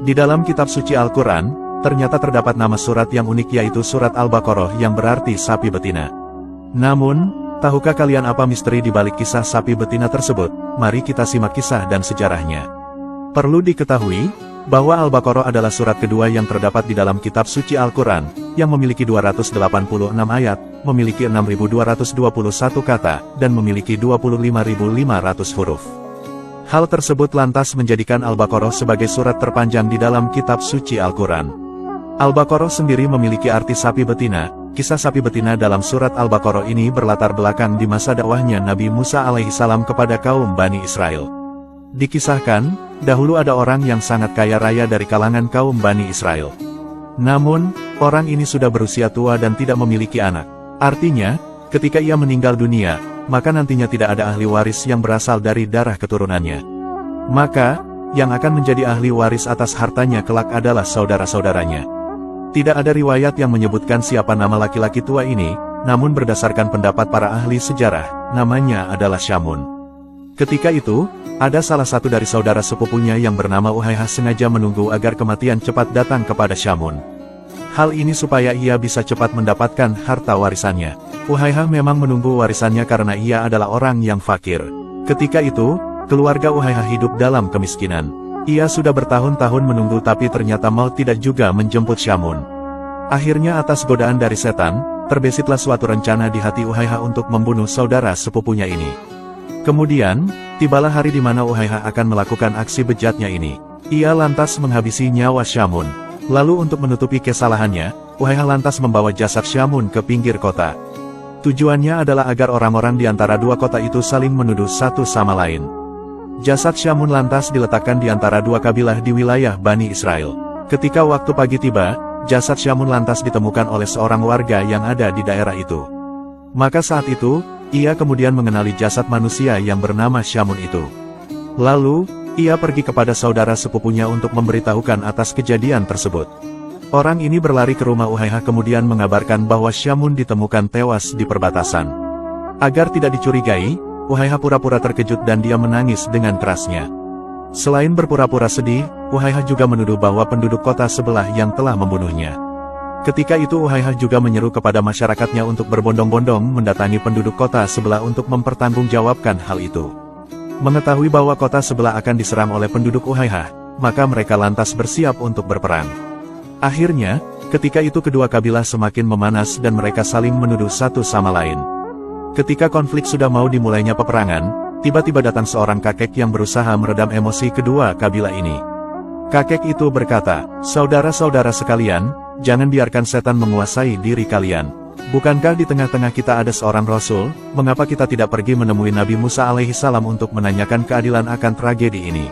Di dalam kitab suci Al-Quran, ternyata terdapat nama surat yang unik yaitu surat Al-Baqarah yang berarti sapi betina. Namun, tahukah kalian apa misteri di balik kisah sapi betina tersebut? Mari kita simak kisah dan sejarahnya. Perlu diketahui, bahwa Al-Baqarah adalah surat kedua yang terdapat di dalam kitab suci Al-Quran, yang memiliki 286 ayat, memiliki 6.221 kata, dan memiliki 25.500 huruf. Hal tersebut lantas menjadikan Al-Baqarah sebagai surat terpanjang di dalam kitab suci Al-Quran. Al-Baqarah sendiri memiliki arti sapi betina. Kisah sapi betina dalam surat Al-Baqarah ini berlatar belakang di masa dakwahnya Nabi Musa alaihissalam kepada kaum Bani Israel. Dikisahkan, dahulu ada orang yang sangat kaya raya dari kalangan kaum Bani Israel. Namun, orang ini sudah berusia tua dan tidak memiliki anak. Artinya, ketika ia meninggal dunia, maka nantinya tidak ada ahli waris yang berasal dari darah keturunannya. Maka, yang akan menjadi ahli waris atas hartanya kelak adalah saudara-saudaranya. Tidak ada riwayat yang menyebutkan siapa nama laki-laki tua ini, namun berdasarkan pendapat para ahli sejarah, namanya adalah Syamun. Ketika itu, ada salah satu dari saudara sepupunya yang bernama Uhaihah sengaja menunggu agar kematian cepat datang kepada Syamun. Hal ini supaya ia bisa cepat mendapatkan harta warisannya. Uhaihah memang menunggu warisannya karena ia adalah orang yang fakir. Ketika itu, keluarga Uhaihah hidup dalam kemiskinan. Ia sudah bertahun-tahun menunggu tapi ternyata maut tidak juga menjemput Syamun. Akhirnya atas godaan dari setan, terbesitlah suatu rencana di hati Uhaihah untuk membunuh saudara sepupunya ini. Kemudian, tibalah hari di mana Uhaihah akan melakukan aksi bejatnya ini. Ia lantas menghabisi nyawa Syamun. Lalu untuk menutupi kesalahannya, Uhaihah lantas membawa jasad Syamun ke pinggir kota. Tujuannya adalah agar orang-orang di antara dua kota itu saling menuduh satu sama lain. Jasad Syamun lantas diletakkan di antara dua kabilah di wilayah Bani Israel. Ketika waktu pagi tiba, jasad Syamun lantas ditemukan oleh seorang warga yang ada di daerah itu. Maka saat itu, ia kemudian mengenali jasad manusia yang bernama Syamun itu. Lalu, ia pergi kepada saudara sepupunya untuk memberitahukan atas kejadian tersebut. Orang ini berlari ke rumah Uhaihah kemudian mengabarkan bahwa Syamun ditemukan tewas di perbatasan. Agar tidak dicurigai, Uhaihah pura-pura terkejut dan dia menangis dengan kerasnya. Selain berpura-pura sedih, Uhaihah juga menuduh bahwa penduduk kota sebelah yang telah membunuhnya. Ketika itu Uhaihah juga menyeru kepada masyarakatnya untuk berbondong-bondong mendatangi penduduk kota sebelah untuk mempertanggungjawabkan hal itu. Mengetahui bahwa kota sebelah akan diserang oleh penduduk Uhaihah, maka mereka lantas bersiap untuk berperang. Akhirnya, ketika itu kedua kabilah semakin memanas dan mereka saling menuduh satu sama lain. Ketika konflik sudah mau dimulainya peperangan, tiba-tiba datang seorang kakek yang berusaha meredam emosi kedua kabilah ini. Kakek itu berkata, "Saudara-saudara sekalian, jangan biarkan setan menguasai diri kalian. Bukankah di tengah-tengah kita ada seorang Rasul, mengapa kita tidak pergi menemui Nabi Musa alaihissalam untuk menanyakan keadilan akan tragedi ini?"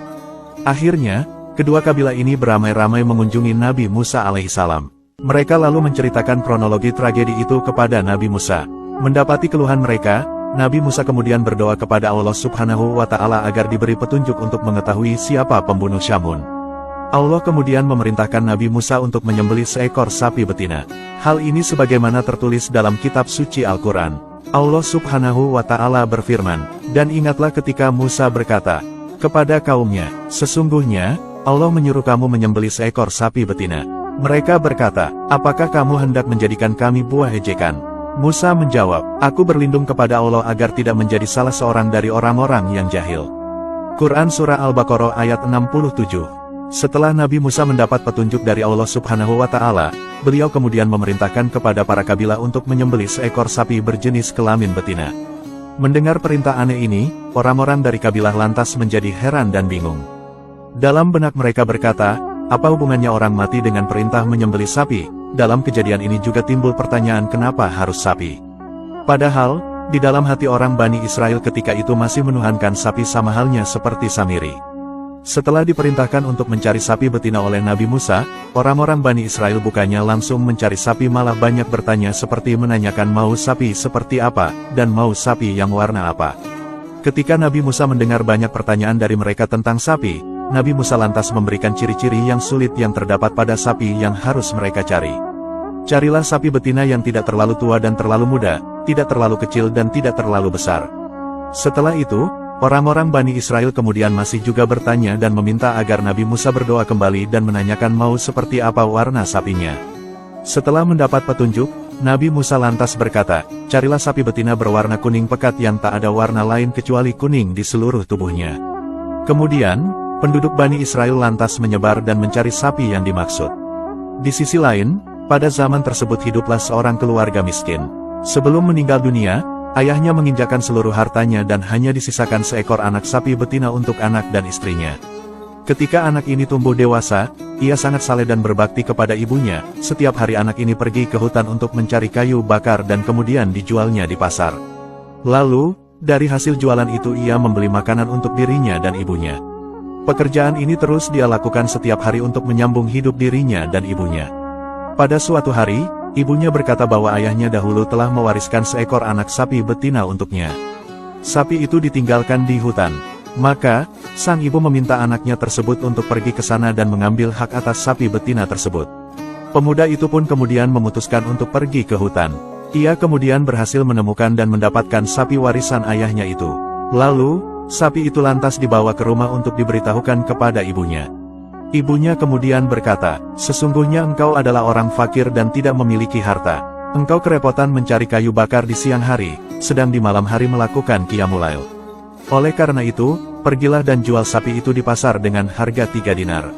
Akhirnya, kedua kabilah ini beramai-ramai mengunjungi Nabi Musa alaihissalam. Mereka lalu menceritakan kronologi tragedi itu kepada Nabi Musa. Mendapati keluhan mereka, Nabi Musa kemudian berdoa kepada Allah Subhanahu wa Ta'ala agar diberi petunjuk untuk mengetahui siapa pembunuh Syamun. Allah kemudian memerintahkan Nabi Musa untuk menyembelih seekor sapi betina. Hal ini sebagaimana tertulis dalam kitab suci Al-Quran. Allah Subhanahu wa Ta'ala berfirman, "Dan ingatlah ketika Musa berkata kepada kaumnya, sesungguhnya Allah menyuruh kamu menyembelih seekor sapi betina." Mereka berkata, "Apakah kamu hendak menjadikan kami buah ejekan?" Musa menjawab, "Aku berlindung kepada Allah agar tidak menjadi salah seorang dari orang-orang yang jahil." Quran Surah Al-Baqarah ayat 67. Setelah Nabi Musa mendapat petunjuk dari Allah Subhanahu wa Ta'ala, beliau kemudian memerintahkan kepada para kabilah untuk menyembelih seekor sapi berjenis kelamin betina. Mendengar perintah aneh ini, orang-orang dari kabilah lantas menjadi heran dan bingung. Dalam benak mereka berkata, apa hubungannya orang mati dengan perintah menyembelih sapi? Dalam kejadian ini juga timbul pertanyaan kenapa harus sapi. Padahal, di dalam hati orang Bani Israel ketika itu masih menuhankan sapi sama halnya seperti Samiri. Setelah diperintahkan untuk mencari sapi betina oleh Nabi Musa, orang-orang Bani Israel bukannya langsung mencari sapi malah banyak bertanya seperti menanyakan mau sapi seperti apa, dan mau sapi yang warna apa. Ketika Nabi Musa mendengar banyak pertanyaan dari mereka tentang sapi, Nabi Musa lantas memberikan ciri-ciri yang sulit yang terdapat pada sapi yang harus mereka cari. Carilah sapi betina yang tidak terlalu tua dan terlalu muda, tidak terlalu kecil dan tidak terlalu besar. Setelah itu, Orang-orang Bani Israel kemudian masih juga bertanya dan meminta agar Nabi Musa berdoa kembali dan menanyakan mau seperti apa warna sapinya. Setelah mendapat petunjuk, Nabi Musa lantas berkata, "Carilah sapi betina berwarna kuning pekat yang tak ada warna lain kecuali kuning di seluruh tubuhnya." Kemudian, penduduk Bani Israel lantas menyebar dan mencari sapi yang dimaksud. Di sisi lain, pada zaman tersebut hiduplah seorang keluarga miskin. Sebelum meninggal dunia, ayahnya menginjakkan seluruh hartanya dan hanya disisakan seekor anak sapi betina untuk anak dan istrinya. Ketika anak ini tumbuh dewasa, ia sangat saleh dan berbakti kepada ibunya. Setiap hari anak ini pergi ke hutan untuk mencari kayu bakar dan kemudian dijualnya di pasar. Lalu, dari hasil jualan itu ia membeli makanan untuk dirinya dan ibunya. Pekerjaan ini terus dia lakukan setiap hari untuk menyambung hidup dirinya dan ibunya. Pada suatu hari, ibunya berkata bahwa ayahnya dahulu telah mewariskan seekor anak sapi betina untuknya. Sapi itu ditinggalkan di hutan. Maka, sang ibu meminta anaknya tersebut untuk pergi ke sana dan mengambil hak atas sapi betina tersebut. Pemuda itu pun kemudian memutuskan untuk pergi ke hutan. Ia kemudian berhasil menemukan dan mendapatkan sapi warisan ayahnya itu. Lalu, sapi itu lantas dibawa ke rumah untuk diberitahukan kepada ibunya. Ibunya kemudian berkata, "Sesungguhnya engkau adalah orang fakir dan tidak memiliki harta. Engkau kerepotan mencari kayu bakar di siang hari, sedang di malam hari melakukan qiyamul lail. Oleh karena itu, pergilah dan jual sapi itu di pasar dengan harga 3 dinar."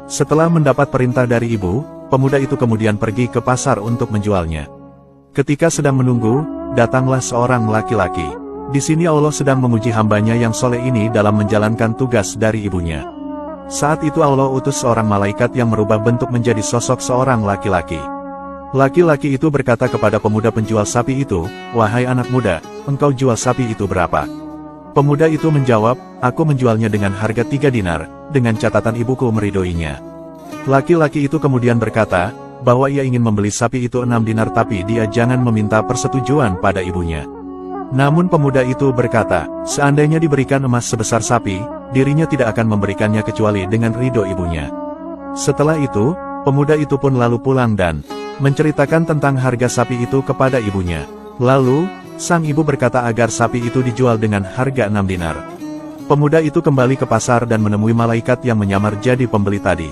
Setelah mendapat perintah dari ibu, pemuda itu kemudian pergi ke pasar untuk menjualnya. Ketika sedang menunggu, datanglah seorang laki-laki. Di sini Allah sedang memuji hambanya yang soleh ini dalam menjalankan tugas dari ibunya. Saat itu Allah utus seorang malaikat yang merubah bentuk menjadi sosok seorang laki-laki. Laki-laki itu berkata kepada pemuda penjual sapi itu, "Wahai anak muda, engkau jual sapi itu berapa?" Pemuda itu menjawab, "Aku menjualnya dengan harga 3 dinar, dengan catatan ibuku meridoinya." Laki-laki itu kemudian berkata, bahwa ia ingin membeli sapi itu 6 dinar tapi dia jangan meminta persetujuan pada ibunya. Namun pemuda itu berkata, seandainya diberikan emas sebesar sapi, dirinya tidak akan memberikannya kecuali dengan ridho ibunya. Setelah itu, pemuda itu pun lalu pulang dan menceritakan tentang harga sapi itu kepada ibunya. Lalu, sang ibu berkata agar sapi itu dijual dengan harga 6 dinar. Pemuda itu kembali ke pasar dan menemui malaikat yang menyamar jadi pembeli tadi.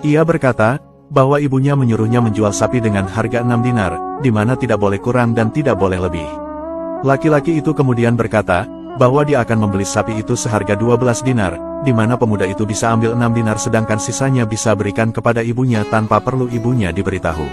Ia berkata, bahwa ibunya menyuruhnya menjual sapi dengan harga 6 dinar, di mana tidak boleh kurang dan tidak boleh lebih. Laki-laki itu kemudian berkata, bahwa dia akan membeli sapi itu seharga 12 dinar, di mana pemuda itu bisa ambil 6 dinar sedangkan sisanya bisa berikan kepada ibunya tanpa perlu ibunya diberitahu.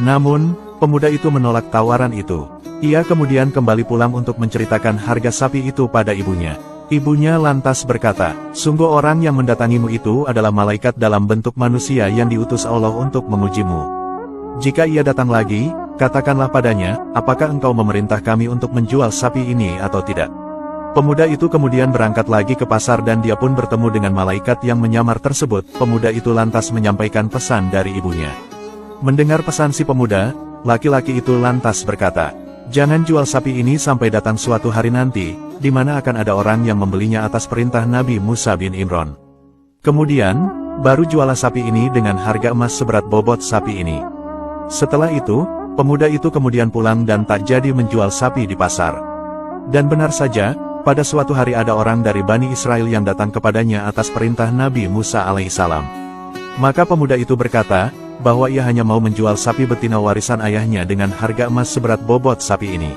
Namun, pemuda itu menolak tawaran itu. Ia kemudian kembali pulang untuk menceritakan harga sapi itu pada ibunya. Ibunya lantas berkata, sungguh orang yang mendatangimu itu adalah malaikat dalam bentuk manusia yang diutus Allah untuk mengujimu. Jika ia datang lagi, katakanlah padanya, apakah engkau memerintah kami untuk menjual sapi ini atau tidak? Pemuda itu kemudian berangkat lagi ke pasar dan dia pun bertemu dengan malaikat yang menyamar tersebut. Pemuda itu lantas menyampaikan pesan dari ibunya. Mendengar pesan si pemuda, laki-laki itu lantas berkata, jangan jual sapi ini sampai datang suatu hari nanti, di mana akan ada orang yang membelinya atas perintah Nabi Musa bin Imran. Kemudian, baru jualah sapi ini dengan harga emas seberat bobot sapi ini. Setelah itu, pemuda itu kemudian pulang dan tak jadi menjual sapi di pasar. Dan benar saja, pada suatu hari ada orang dari Bani Israel yang datang kepadanya atas perintah Nabi Musa alaihissalam. Maka pemuda itu berkata, bahwa ia hanya mau menjual sapi betina warisan ayahnya dengan harga emas seberat bobot sapi ini.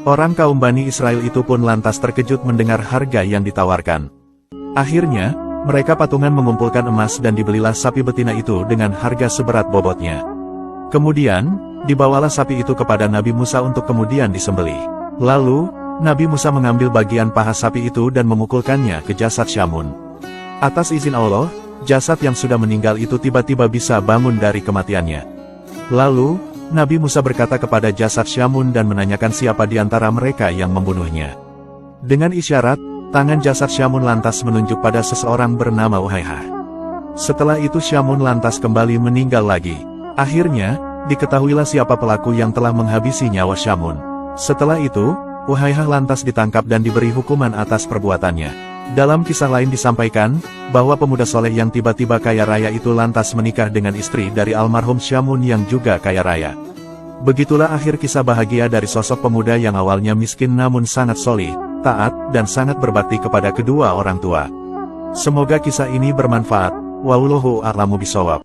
Orang kaum Bani Israel itu pun lantas terkejut mendengar harga yang ditawarkan. Akhirnya, mereka patungan mengumpulkan emas dan dibelilah sapi betina itu dengan harga seberat bobotnya. Kemudian, dibawalah sapi itu kepada Nabi Musa untuk kemudian disembelih. Lalu, Nabi Musa mengambil bagian paha sapi itu dan memukulkannya ke jasad Syamun. Atas izin Allah, jasad yang sudah meninggal itu tiba-tiba bisa bangun dari kematiannya. Lalu, Nabi Musa berkata kepada jasad Syamun dan menanyakan siapa di antara mereka yang membunuhnya. Dengan isyarat, tangan jasad Syamun lantas menunjuk pada seseorang bernama Uhaihah. Setelah itu Syamun lantas kembali meninggal lagi. Akhirnya, diketahuilah siapa pelaku yang telah menghabisi nyawa Syamun. Setelah itu, Uhaihah lantas ditangkap dan diberi hukuman atas perbuatannya. Dalam kisah lain disampaikan, bahwa pemuda soleh yang tiba-tiba kaya raya itu lantas menikah dengan istri dari almarhum Syamun yang juga kaya raya. Begitulah akhir kisah bahagia dari sosok pemuda yang awalnya miskin namun sangat soleh, taat, dan sangat berbakti kepada kedua orang tua. Semoga kisah ini bermanfaat. Wallahu a'lamu bishawab.